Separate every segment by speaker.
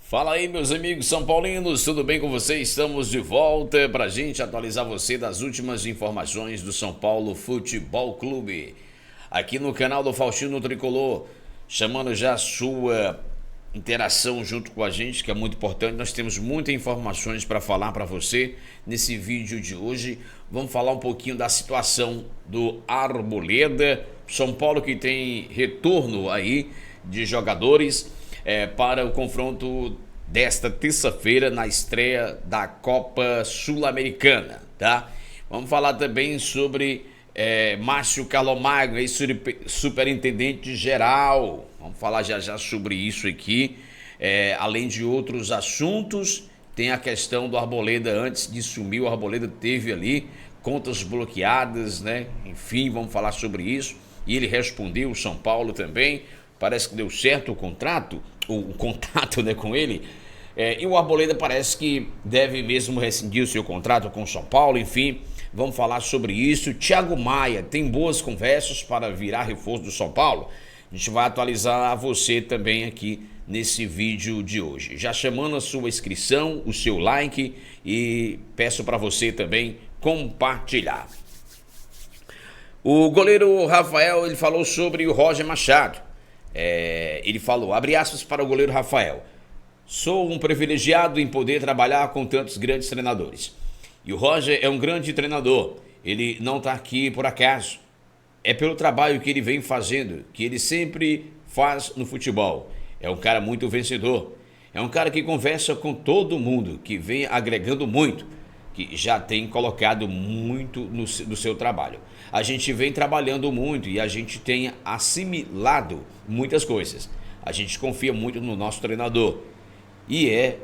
Speaker 1: Fala aí, meus amigos São Paulinos, tudo bem com vocês? Estamos de volta para a gente atualizar você das últimas informações do São Paulo Futebol Clube. Aqui no canal do Faustino Tricolor, chamando já a sua interação junto com a gente, que é muito importante. Nós temos muitas informações para falar para você nesse vídeo de hoje. Vamos falar um pouquinho da situação do Arboleda, São Paulo que tem retorno aí de jogadores para o confronto desta terça-feira na estreia da Copa Sul-Americana, tá? Vamos falar também sobre Márcio Carlomagno, superintendente geral. Vamos falar já sobre isso aqui. Além de outros assuntos, tem a questão do Arboleda. Antes de sumir, o Arboleda teve ali contas bloqueadas, né? Enfim, vamos falar sobre isso. E ele respondeu, o São Paulo também. Parece que deu certo o contrato, o contato, né, com ele. E o Arboleda parece que deve mesmo rescindir o seu contrato com o São Paulo. Enfim, vamos falar sobre isso. Thiago Maia tem boas conversas para virar reforço do São Paulo. A gente vai atualizar a você também aqui nesse vídeo de hoje. Já chamando a sua inscrição, o seu like e peço para você também compartilhar. O goleiro Rafael, ele falou sobre o Roger Machado. Ele falou, abre aspas para o goleiro Rafael: sou um privilegiado em poder trabalhar com tantos grandes treinadores. E o Roger é um grande treinador. Ele não está aqui por acaso. É pelo trabalho que ele vem fazendo, que ele sempre faz no futebol. É um cara muito vencedor. É um cara que conversa com todo mundo, que vem agregando muito, que já tem colocado muito no seu trabalho. A gente vem trabalhando muito e a gente tem assimilado muitas coisas. A gente confia muito no nosso treinador e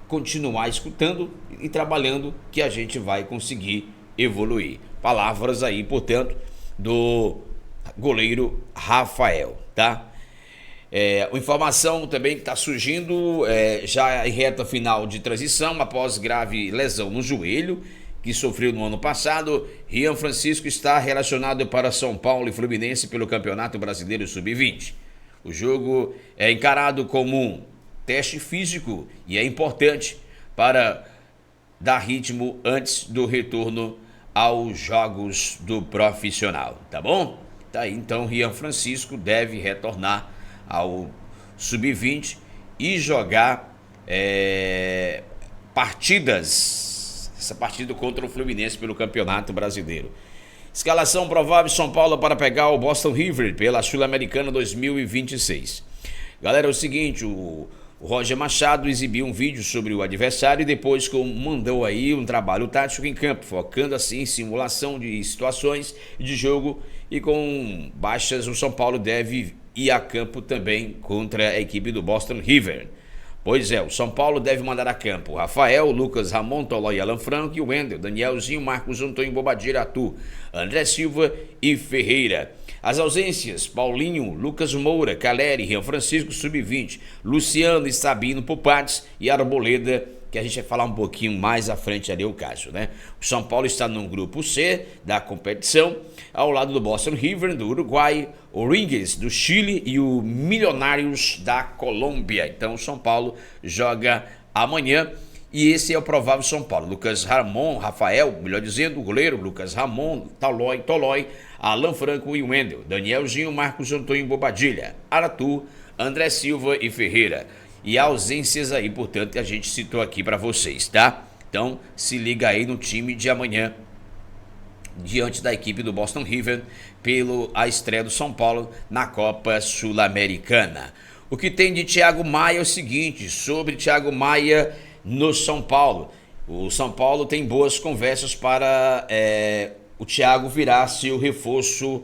Speaker 1: continuar escutando e trabalhando que a gente vai conseguir evoluir. Palavras aí, portanto, do goleiro Rafael, tá? Informação também que está surgindo já em reta final de transição após grave lesão no joelho que sofreu no ano passado. Rian Francisco está relacionado para São Paulo e Fluminense pelo Campeonato Brasileiro Sub-20. O jogo é encarado como um teste físico e é importante para dar ritmo antes do retorno aos jogos do profissional, tá bom? Tá aí, então Rian Francisco deve retornar ao Sub-20 e jogar essa partida contra o Fluminense pelo Campeonato Brasileiro. Escalação provável: São Paulo para pegar o Boston River pela Sul-Americana 2026. Galera, é o seguinte, o Roger Machado exibiu um vídeo sobre o adversário e depois mandou aí um trabalho tático em campo, focando assim em simulação de situações de jogo, e com baixas o São Paulo deve ir a campo também contra a equipe do Boston River. Pois é, o São Paulo deve mandar a campo Rafael, Lucas, Ramon, Tolói, Alan Franco e Wendel, Danielzinho, Marcos Antônio, Bobadilla, Arthur, André Silva e Ferreira. As ausências: Paulinho, Lucas Moura, Caleri, Rian Francisco, Sub-20, Luciano e Sabino Pupates e Arboleda, que a gente vai falar um pouquinho mais à frente ali o caso, né? O São Paulo está no grupo C da competição, ao lado do Boston River, do Uruguai, o Ringues do Chile e o Milionários da Colômbia. Então o São Paulo joga amanhã e esse é o provável São Paulo. Lucas Ramon, Rafael, melhor dizendo, o goleiro, Lucas Ramon, Tolói, Alan Franco e Wendel, Danielzinho, Marcos Antônio, Bobadilla, Arthur, André Silva e Ferreira. E ausências aí, portanto, a gente citou aqui para vocês, tá? Então, se liga aí no time de amanhã, diante da equipe do Boston River, a estreia do São Paulo na Copa Sul-Americana. O que tem de Thiago Maia é o seguinte, sobre Thiago Maia no São Paulo. O São Paulo tem boas conversas para o Thiago virar seu reforço,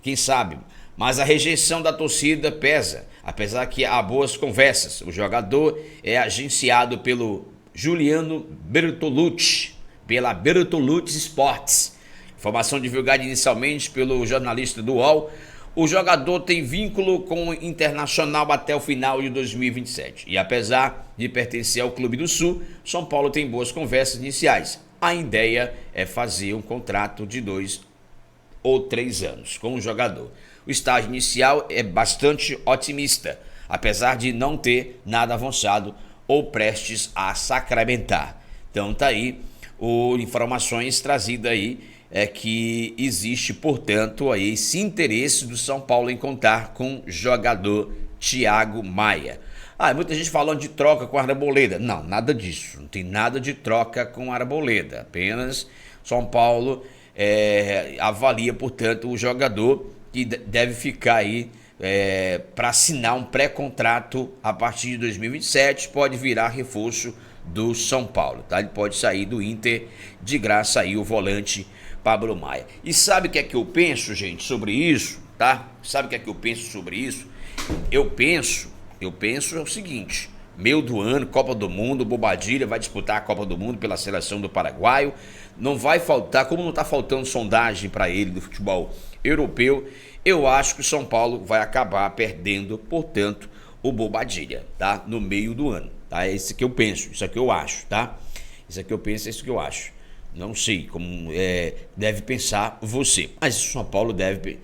Speaker 1: quem sabe, mas a rejeição da torcida pesa. Apesar que há boas conversas, o jogador é agenciado pelo Juliano Bertolucci, pela Bertolucci Sports. Informação divulgada inicialmente pelo jornalista do UOL. O jogador tem vínculo com o Internacional até o final de 2027. E apesar de pertencer ao Clube do Sul, São Paulo tem boas conversas iniciais. A ideia é fazer um contrato de 2 ou 3 anos com o jogador. O estágio inicial é bastante otimista. apesar de não ter nada avançado ou prestes a sacramentar. Então tá aí informações trazidas aí, que existe, portanto, aí esse interesse do São Paulo em contar com o jogador Thiago Maia. Muita gente falando de troca com a Arboleda. Não, nada disso. Não tem nada de troca com a Arboleda. Apenas São Paulo avalia, portanto, o jogador que deve ficar aí para assinar um pré-contrato a partir de 2027. Pode virar reforço do São Paulo, tá? Ele pode sair do Inter de graça aí, o volante Pablo Maia. E sabe o que é que eu penso, gente, sobre isso, tá? Sabe o que é que eu penso sobre isso? Eu penso é o seguinte: meio do ano, Copa do Mundo, Bobadilha vai disputar a Copa do Mundo pela seleção do Paraguai. Não vai faltar, como não está faltando sondagem para ele do futebol europeu, eu acho que o São Paulo vai acabar perdendo, portanto, o Bobadilha, tá? No meio do ano, tá? É isso que eu penso, isso aqui eu acho, tá? Isso aqui eu penso, é isso que eu acho. Não sei como deve pensar você, mas o São Paulo deve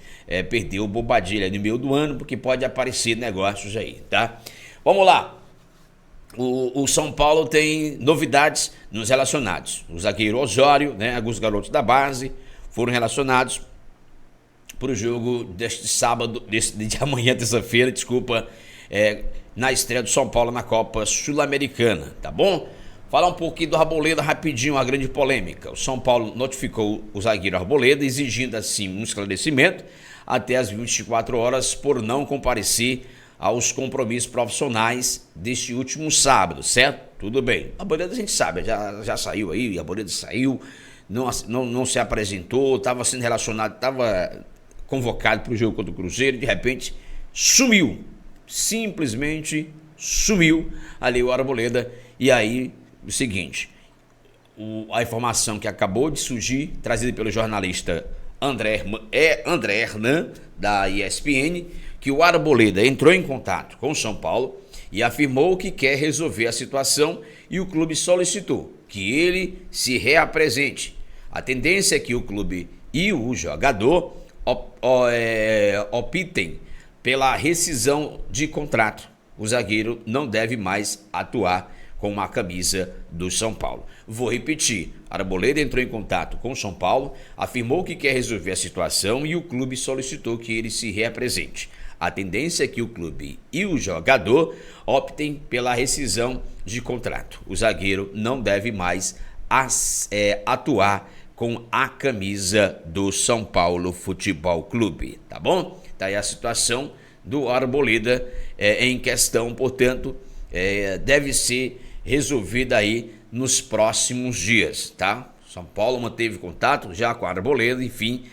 Speaker 1: perder o Bobadilha no meio do ano, porque pode aparecer negócios aí, tá? Vamos lá. O São Paulo tem novidades nos relacionados. O zagueiro Osório, né, alguns garotos da base foram relacionados para o jogo deste sábado, de amanhã, terça-feira, desculpa, na estreia do São Paulo na Copa Sul-Americana, tá bom? Falar um pouquinho do Arboleda rapidinho, uma grande polêmica. O São Paulo notificou o zagueiro Arboleda, exigindo assim um esclarecimento até as 24 horas por não comparecer aos compromissos profissionais deste último sábado, certo? Tudo bem. A Arboleda a gente sabe, já saiu aí, a Arboleda saiu, não se apresentou, estava sendo relacionado, estava convocado para o jogo contra o Cruzeiro, de repente sumiu, simplesmente sumiu ali o Arboleda. E aí, o seguinte, a informação que acabou de surgir, trazida pelo jornalista André Hernan, da ESPN, que o Arboleda entrou em contato com o São Paulo e afirmou que quer resolver a situação, e o clube solicitou que ele se reapresente. A tendência é que o clube e o jogador optem pela rescisão de contrato. O zagueiro não deve mais atuar com uma camisa do São Paulo. Vou repetir, Arboleda entrou em contato com o São Paulo, afirmou que quer resolver a situação e o clube solicitou que ele se reapresente. A tendência é que o clube e o jogador optem pela rescisão de contrato. O zagueiro não deve mais atuar com a camisa do São Paulo Futebol Clube, tá bom? Tá aí a situação do Arboleda em questão, portanto, deve ser resolvida aí nos próximos dias, tá? São Paulo manteve contato já com a Arboleda, enfim,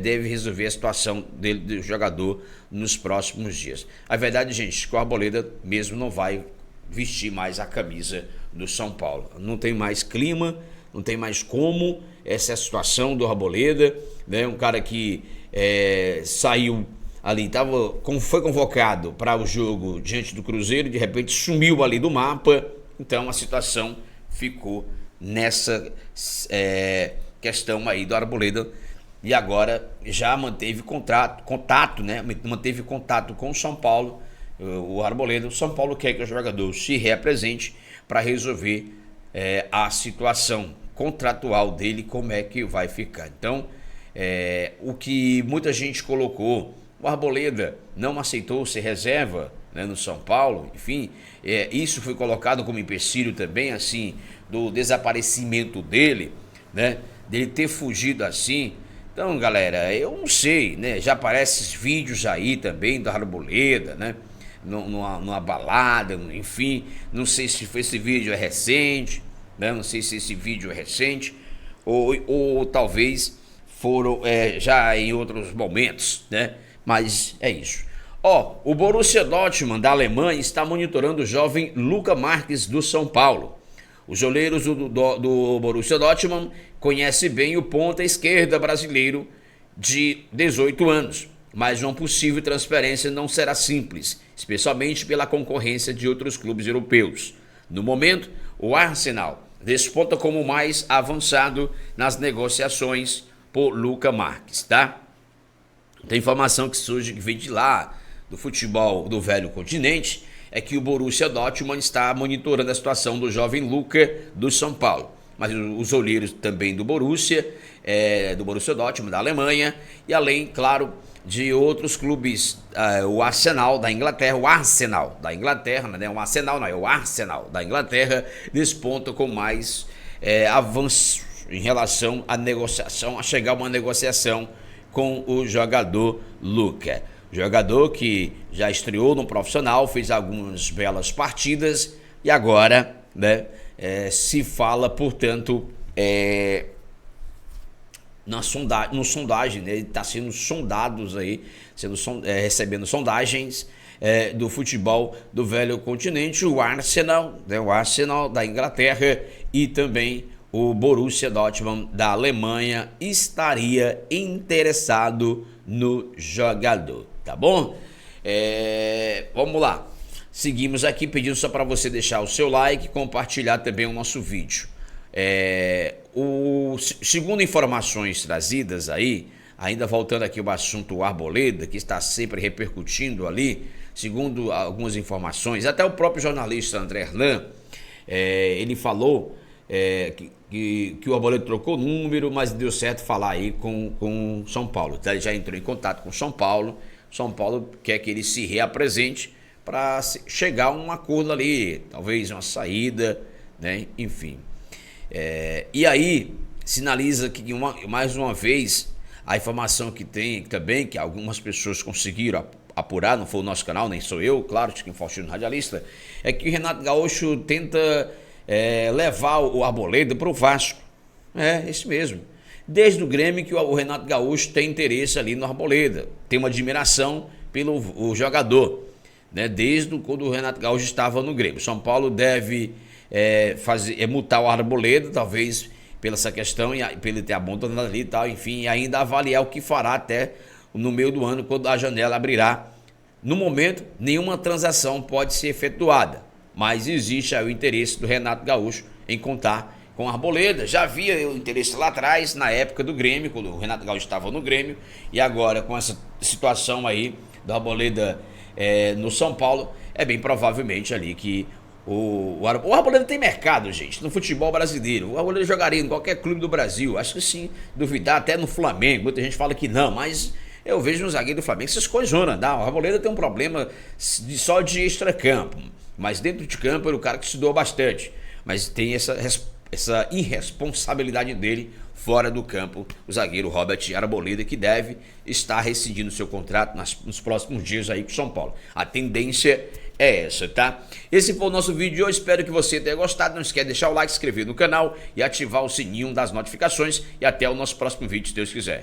Speaker 1: deve resolver a situação dele, do jogador, nos próximos dias. A verdade, gente, que o Arboleda mesmo não vai vestir mais a camisa do São Paulo. Não tem mais clima, não tem mais como. Essa é a situação do Arboleda, né? Um cara que saiu ali, foi convocado para o jogo diante do Cruzeiro, de repente sumiu ali do mapa. Então a situação ficou nessa questão aí do Arboleda, e agora já manteve contato, né? Manteve contato com o São Paulo, o Arboleda. O São Paulo quer que o jogador se reapresente para resolver a situação contratual dele, como é que vai ficar. Então, o que muita gente colocou, o Arboleda não aceitou ser reserva, né, no São Paulo, enfim, isso foi colocado como empecilho também, assim, do desaparecimento dele, né, dele ter fugido assim. Então, galera, eu não sei, né, já aparecem vídeos aí também do Arboleda, né, numa balada, enfim, não sei se esse vídeo é recente, né, não sei se esse vídeo é recente, ou talvez foram já em outros momentos, né, mas é isso. O Borussia Dortmund da Alemanha está monitorando o jovem Lucas Marques do São Paulo. Os olheiros do Borussia Dortmund conhecem bem o ponta esquerda brasileiro de 18 anos, mas uma possível transferência não será simples, especialmente pela concorrência de outros clubes europeus. No momento, o Arsenal desponta como o mais avançado nas negociações por Lucas Marques, tá? Tem informação que surge, que vem de lá, do futebol do velho continente é que o Borussia Dortmund está monitorando a situação do jovem Luca do São Paulo. Mas os olheiros também do Borussia Dortmund da Alemanha e além, claro, de outros clubes, o Arsenal da Inglaterra, o Arsenal da Inglaterra desponta com mais avanço em relação à negociação, a chegar a uma negociação com o jogador Luca. Jogador que já estreou no profissional, fez algumas belas partidas e agora, né, se fala, portanto, no sondagem, né, ele está sendo sondados aí, recebendo sondagens do futebol do velho continente, o Arsenal, né, o Arsenal da Inglaterra e também o Borussia Dortmund da Alemanha estaria interessado no jogador, tá bom? Vamos lá, seguimos aqui pedindo só para você deixar o seu like e compartilhar também o nosso vídeo. Segundo informações trazidas aí, ainda voltando aqui ao assunto Arboleda, que está sempre repercutindo ali, segundo algumas informações, até o próprio jornalista André Hernan, ele falou que o Arboleda trocou número, mas deu certo falar aí com São Paulo. Então, ele já entrou em contato com São Paulo quer que ele se reapresente para chegar a um acordo ali, talvez uma saída, né? Enfim. E aí, sinaliza que mais uma vez a informação que tem também, que algumas pessoas conseguiram apurar, não foi o nosso canal, nem sou eu, claro, Chiquinho Faustino Radialista, é que o Renato Gaúcho tenta levar o Arboleda para o Vasco. Isso mesmo. Desde o Grêmio que o Renato Gaúcho tem interesse ali no Arboleda, tem uma admiração pelo jogador, né? Desde quando o Renato Gaúcho estava no Grêmio. São Paulo deve multar o Arboleda, talvez pela essa questão, e pelo ter a ponta ali e tal, enfim, e ainda avaliar o que fará até no meio do ano, quando a janela abrirá. No momento, nenhuma transação pode ser efetuada, mas existe aí o interesse do Renato Gaúcho em contar com o Arboleda. Já havia o interesse lá atrás, na época do Grêmio, quando o Renato Gaúcho estava no Grêmio, e agora com essa situação aí do Arboleda no São Paulo, é bem provavelmente ali que o Arboleda tem mercado, gente, no futebol brasileiro. O Arboleda jogaria em qualquer clube do Brasil, acho que sim, duvidar até no Flamengo. Muita gente fala que não, mas eu vejo no zagueiro do Flamengo essas coisas, o Arboleda tem um problema só de extracampo, mas dentro de campo ele é o cara que se doa bastante, mas tem essa irresponsabilidade dele fora do campo, o zagueiro Robert Arboleda, que deve estar rescindindo seu contrato nos próximos dias aí com o São Paulo. A tendência é essa, tá? Esse foi o nosso vídeo de hoje, espero que você tenha gostado. Não esquece de deixar o like, se inscrever no canal e ativar o sininho das notificações. E até o nosso próximo vídeo, se Deus quiser.